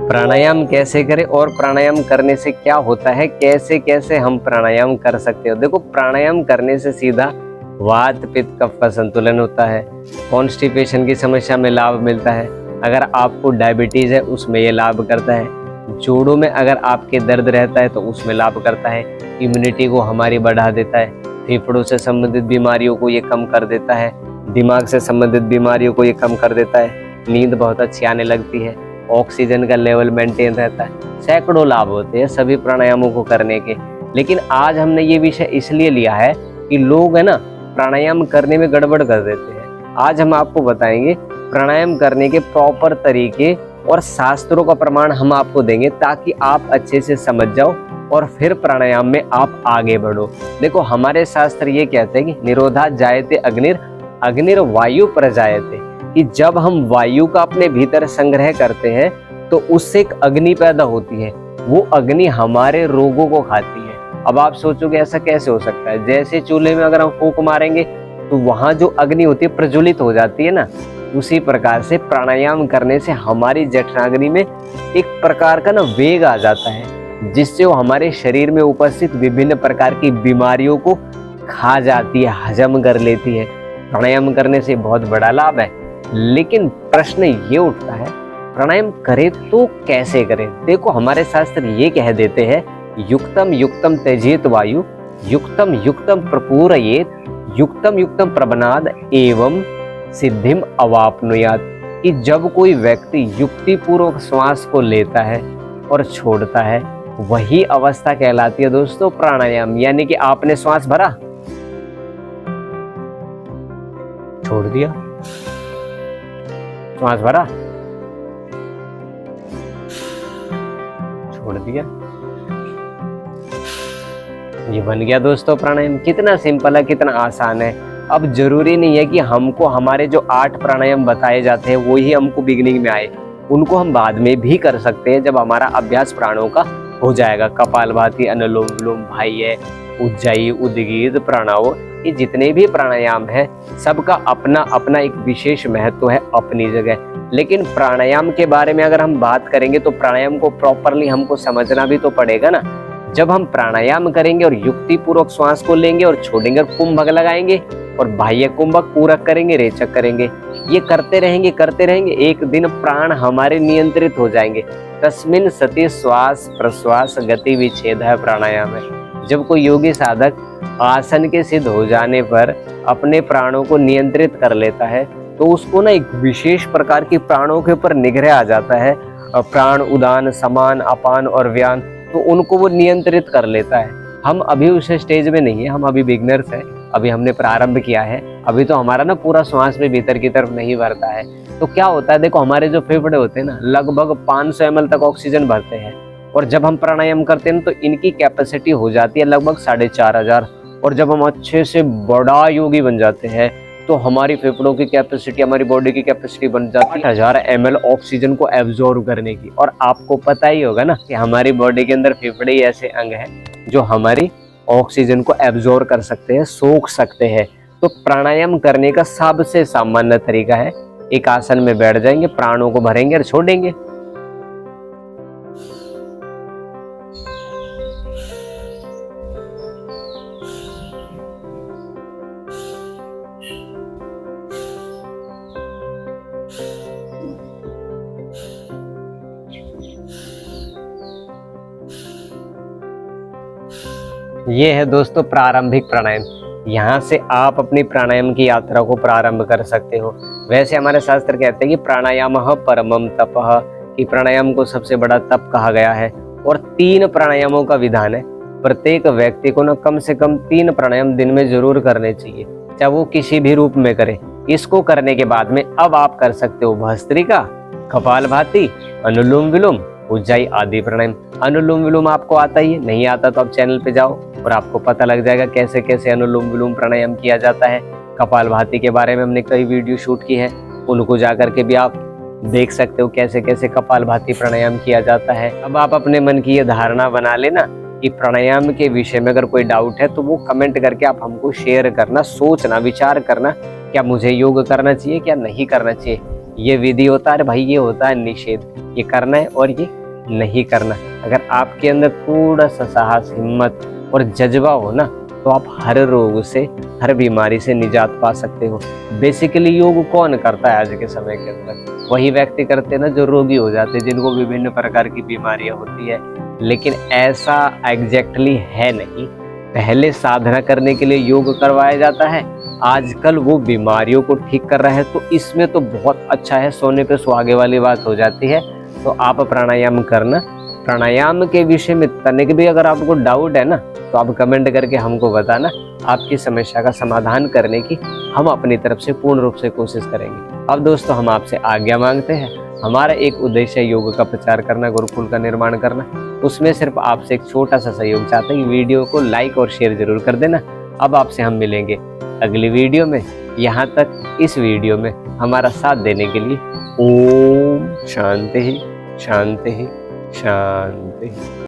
प्राणायाम कैसे करें और प्राणायाम करने से क्या होता है, कैसे कैसे हम प्राणायाम कर सकते हो। देखो, प्राणायाम करने से सीधा वात पित्त कफ का संतुलन होता है, कॉन्स्टिपेशन की समस्या में लाभ मिलता है, अगर आपको डायबिटीज है उसमें ये लाभ करता है, जोड़ों में अगर आपके दर्द रहता है तो उसमें लाभ करता है, इम्यूनिटी को हमारी बढ़ा देता है, फेफड़ों से संबंधित बीमारियों को ये कम कर देता है, दिमाग से संबंधित बीमारियों को ये कम कर देता है, नींद बहुत अच्छी आने लगती है, ऑक्सीजन का लेवल मेंटेन रहता है। सैकड़ों लाभ होते हैं सभी प्राणायामों को करने के। लेकिन आज हमने ये विषय इसलिए लिया है कि लोग है ना प्राणायाम करने में गड़बड़ कर देते हैं। आज हम आपको बताएंगे प्राणायाम करने के प्रॉपर तरीके और शास्त्रों का प्रमाण हम आपको देंगे, ताकि आप अच्छे से समझ जाओ और फिर प्राणायाम में आप आगे बढ़ो। देखो, हमारे शास्त्र ये कहते हैं कि निरोधा जायते अग्निर अग्निर वायु प्रजायते, कि जब हम वायु का अपने भीतर संग्रह करते हैं तो उससे एक अग्नि पैदा होती है, वो अग्नि हमारे रोगों को खाती है। अब आप सोचोगे ऐसा कैसे हो सकता है? जैसे चूल्हे में अगर हम फूंक मारेंगे तो वहां जो अग्नि होती है प्रज्वलित हो जाती है ना, उसी प्रकार से प्राणायाम करने से हमारी जठराग्नि में एक प्रकार का ना वेग आ जाता है, जिससे वो हमारे शरीर में उपस्थित विभिन्न प्रकार की बीमारियों को खा जाती है, हजम कर लेती है। प्राणायाम करने से बहुत बड़ा लाभ है। लेकिन प्रश्न ये उठता है, प्राणायाम करें तो कैसे करें? देखो, हमारे शास्त्र ये कह देते हैं, युक्तम युक्तम त्यजेत वायु, युक्तम युक्तम प्रपूरयेत, युक्तम युक्तम प्रबनाद एवं सिद्धिम अवाप्नुयात, कि जब कोई व्यक्ति युक्ति पूर्वक श्वास को लेता है और छोड़ता है, वही अवस्था कहलाती है दोस्तों प्राणायाम। यानी कि आपने श्वास भरा, छोड़ दिया, श्वास भरा, छोड़ दिया, ये बन गया दोस्तों प्राणायाम। कितना सिंपल है, कितना आसान है। अब जरूरी नहीं है कि हमको हमारे जो 8 प्राणायाम बताए जाते हैं वो ही हमको बिगिनिंग में आए, उनको हम बाद में भी कर सकते हैं जब हमारा अभ्यास प्राणों का हो जाएगा। कपालभाति, अनुलोम विलोम, बाह्य, उज्जाई, उद्गीत, प्राणाव, ये जितने भी प्राणायाम है सबका अपना अपना एक विशेष महत्व है अपनी जगह। लेकिन प्राणायाम के बारे में अगर हम बात करेंगे तो प्राणायाम को प्रॉपरली हमको समझना भी तो पड़ेगा ना। जब हम प्राणायाम करेंगे और युक्ति पूर्वक श्वास को लेंगे और छोड़ेंगे और कुंभक लगाएंगे और बाह्य कुंभक पूरक करेंगे, रेचक करेंगे, ये करते रहेंगे, एक दिन प्राण हमारे नियंत्रित हो जाएंगे। तस्मिन् सति श्वास प्रश्वास गति विच्छेद है प्राणायाम है। जब कोई योगी साधक आसन के सिद्ध हो जाने पर अपने प्राणों को नियंत्रित कर लेता है तो उसको ना एक विशेष प्रकार की प्राणों के ऊपर निग्रह आ जाता है। प्राण उदान, समान, अपान और व्यान, तो उनको वो नियंत्रित कर लेता है। हम अभी उस स्टेज में नहीं है, हम अभी बिगनर्स हैं, अभी हमने प्रारंभ किया है, अभी तो हमारा ना पूरा श्वास भी भीतर की तरफ नहीं भरता है। तो क्या होता है, देखो हमारे जो फेफड़े होते हैं ना लगभग 500 ml तक ऑक्सीजन भरते हैं, और जब हम प्राणायाम करते हैं तो इनकी कैपेसिटी हो जाती है लगभग 4500। और जब हम अच्छे से बड़ा योगी बन जाते हैं तो हमारी फेफड़ों की कैपेसिटी, हमारी बॉडी की कैपेसिटी बन जाती है 8000 ml ऑक्सीजन को एब्जॉर्ब करने की। और आपको पता ही होगा ना कि हमारी बॉडी के अंदर फेफड़े ही ऐसे अंग हैं जो हमारी ऑक्सीजन को एब्जॉर्ब कर सकते हैं, सोख सकते हैं। तो प्राणायाम करने का सबसे सामान्य तरीका है, एक आसन में बैठ जाएंगे, प्राणों को भरेंगे और छोड़ेंगे। ये है दोस्तों प्रारंभिक प्राणायाम। यहाँ से आप अपनी प्राणायाम की यात्रा को प्रारंभ कर सकते हो। वैसे हमारे शास्त्र कहते हैं कि प्राणायामः परमम तपः, कि प्राणायाम को सबसे बड़ा तप कहा गया है। और 3 प्राणायामों का विधान है। प्रत्येक व्यक्ति को ना कम से कम 3 प्राणायाम दिन में जरूर करने चाहिए, चाहे वो किसी भी रूप में करे। इसको करने के बाद में अब आप कर सकते हो भस्त्रिका, कपालभाति, अनुलोम विलोम, उज्जाई आदि प्राणायाम। अनुलोम विलोम आपको आता ही है, नहीं आता तो आप चैनल पे जाओ और आपको पता लग जाएगा कैसे कैसे अनुलोम विलोम प्राणायाम किया जाता है। कपालभाति के बारे में हमने कई वीडियो शूट की है, उनको जाकर के भी आप देख सकते हो कैसे कैसे कपालभाति प्राणायाम किया जाता है। अब आप अपने मन की ये धारणा बना लेना कि प्राणायाम के विषय में अगर कोई डाउट है तो वो कमेंट करके आप हमको शेयर करना, सोचना, विचार करना क्या मुझे योग करना चाहिए क्या नहीं करना चाहिए। ये विधि होता है, अरे भाई ये होता है निषेध, ये करना है और ये नहीं करना। अगर आपके अंदर थोड़ा सा साहस, हिम्मत और जज्बा हो ना, तो आप हर रोग से, हर बीमारी से निजात पा सकते हो। बेसिकली योग कौन करता है आज के समय के अंदर? वही व्यक्ति करते हैं ना जो रोगी हो जाते हैं, जिनको विभिन्न प्रकार की बीमारियां होती है। लेकिन ऐसा एग्जैक्टली है नहीं। पहले साधना करने के लिए योग करवाया जाता है, आजकल वो बीमारियों को ठीक कर रहा है, तो इसमें तो बहुत अच्छा है, सोने पे सुहागे वाली बात हो जाती है। तो आप प्राणायाम करना। प्राणायाम के विषय में तनिक भी अगर आपको डाउट है ना, तो आप कमेंट करके हमको बताना। आपकी समस्या का समाधान करने की हम अपनी तरफ से पूर्ण रूप से कोशिश करेंगे। अब दोस्तों हम आपसे आज्ञा मांगते हैं। हमारा एक उद्देश्य है योग का प्रचार करना, गुरुकुल का निर्माण करना। उसमें सिर्फ आपसे एक छोटा सा सहयोग चाहते हैं, वीडियो को लाइक और शेयर जरूर कर देना। अब आपसे हम मिलेंगे अगली वीडियो में। यहाँ तक इस वीडियो में हमारा साथ देने के लिए ओम शांति शांति शांति।